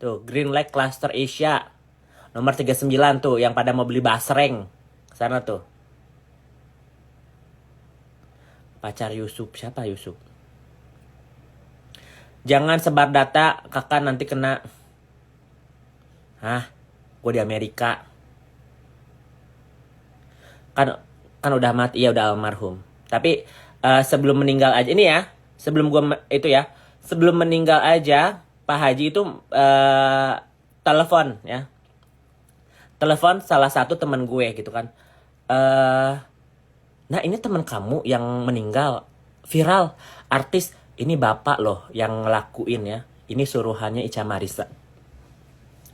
Tuh, Green Lake Cluster Asia. Nomor 39 tuh, yang pada mau beli basreng. Sana tuh. Pacar Yusuf, siapa Yusuf? Jangan sebar data, kakak nanti kena. Hah? Gue di Amerika. Kan udah mati, ya udah almarhum. Tapi sebelum meninggal aja, ini ya, sebelum sebelum meninggal aja, Pak Haji itu telepon ya. Telepon salah satu teman gue gitu kan. Nah ini teman kamu yang meninggal, viral, artis, ini bapak loh yang ngelakuin ya. Ini suruhannya Ica Marisa.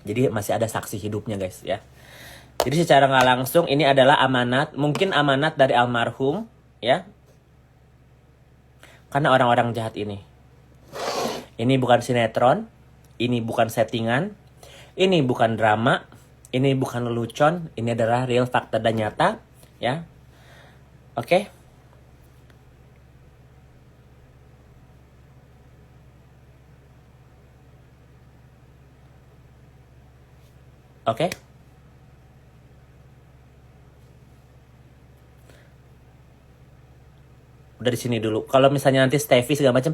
Jadi masih ada saksi hidupnya guys ya. Jadi secara nggak langsung ini adalah amanat, mungkin amanat dari almarhum ya. Karena orang-orang jahat ini. Ini bukan sinetron, ini bukan settingan, ini bukan drama, ini bukan lelucon, ini adalah real fakta dan nyata ya. Oke. Oke. Udah di sini dulu. Kalau misalnya nanti Steffi segala macam,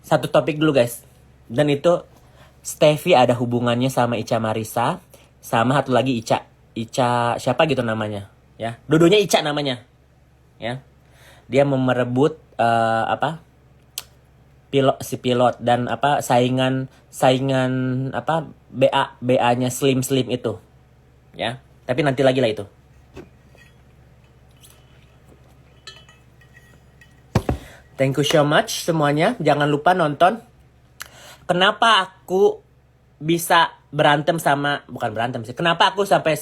satu topik dulu guys. Dan itu Steffi ada hubungannya sama Ica Marisa, sama satu lagi Ica siapa gitu namanya, ya. Dua-duanya Ica namanya. Ya. Dia mau merebut pilot dan saingan BA-nya Slim itu. Ya. Tapi nanti lagi lah itu. Thank you so much semuanya. Jangan lupa nonton. Kenapa aku bisa bukan berantem sih. Kenapa aku sampai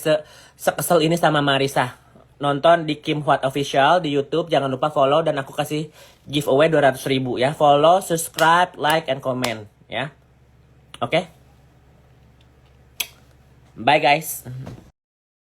sekesel ini sama Marisa? Nonton di Kim Hwat Official di YouTube. Jangan lupa follow dan aku kasih giveaway 200.000 ya. Follow, subscribe, like, and comment ya. Oke? Bye guys.